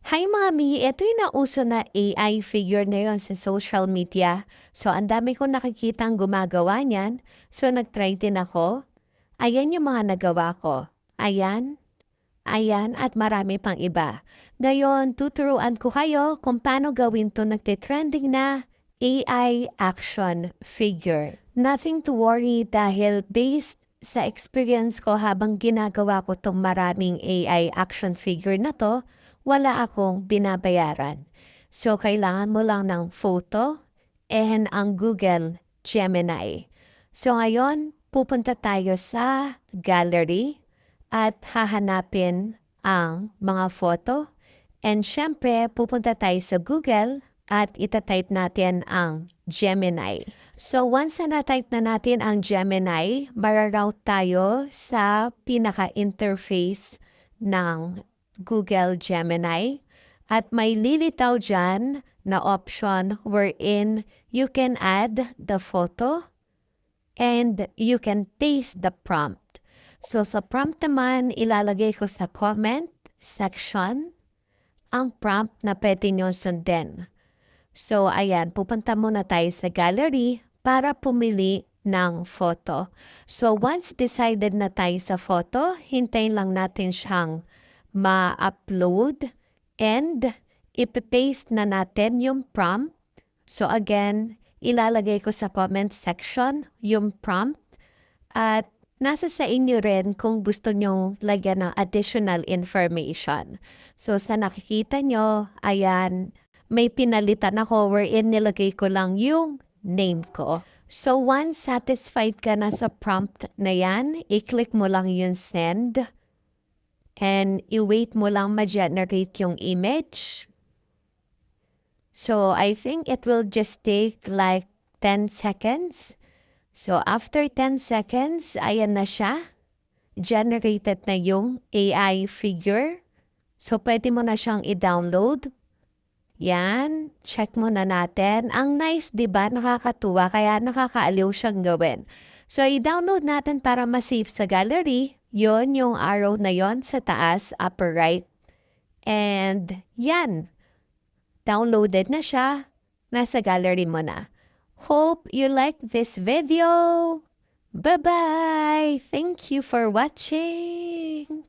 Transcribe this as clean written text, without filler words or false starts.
Hi mami, ito yung nauso na AI figure na yon sa social media. So, ang dami kong nakikitang gumagawa niyan. So, nag-try din ako. Ayan yung mga nagawa ko. Ayan, ayan, at marami pang iba. Ngayon, tuturuan ko kayo kung paano gawin to nagtitrending na AI action figure. Nothing to worry dahil based sa experience ko habang ginagawa ko tong maraming AI action figure na to, wala akong binabayaran. So, kailangan mo lang ng photo and ang Google Gemini. So, ngayon, pupunta tayo sa gallery at hahanapin ang mga photo. And syempre, pupunta tayo sa Google at itatype natin ang Gemini. So, once na na-type na natin ang Gemini, mararoute tayo sa pinaka-interface ng Google Gemini at may lilitaw dyan na option wherein you can add the photo and you can paste the prompt. So sa prompt naman, ilalagay ko sa comment section ang prompt na pwede nyo sundin. So ayan, pupunta muna tayo sa gallery para pumili ng photo. So once decided na tayo sa photo, hintayin lang natin siyang ma-upload and ipipaste na natin yung prompt. So again, ilalagay ko sa comment section yung prompt at nasa sa inyo rin kung gusto nyong lagyan ng additional information. So sa nakikita nyo, ayan, may pinalitan ako wherein nilagay ko lang yung name ko. So once satisfied ka na sa prompt na yan, i-click mo lang yung send and i-wait mo lang ma-generate yung image. So I think it will just take like 10 seconds. So after 10 seconds, ayan na siya. Generated na yung AI figure. So pwede mo na siyang i-download. Yan, check mo na natin. Ang nice, 'di ba? Nakakatuwa kaya nakakaaliw siyang gawin. So i-download natin para ma-save sa gallery. Yon yung arrow na yon sa taas, upper right. And yan, downloaded na siya. Nasa gallery mo na. Hope you like this video. Bye-bye. Thank you for watching.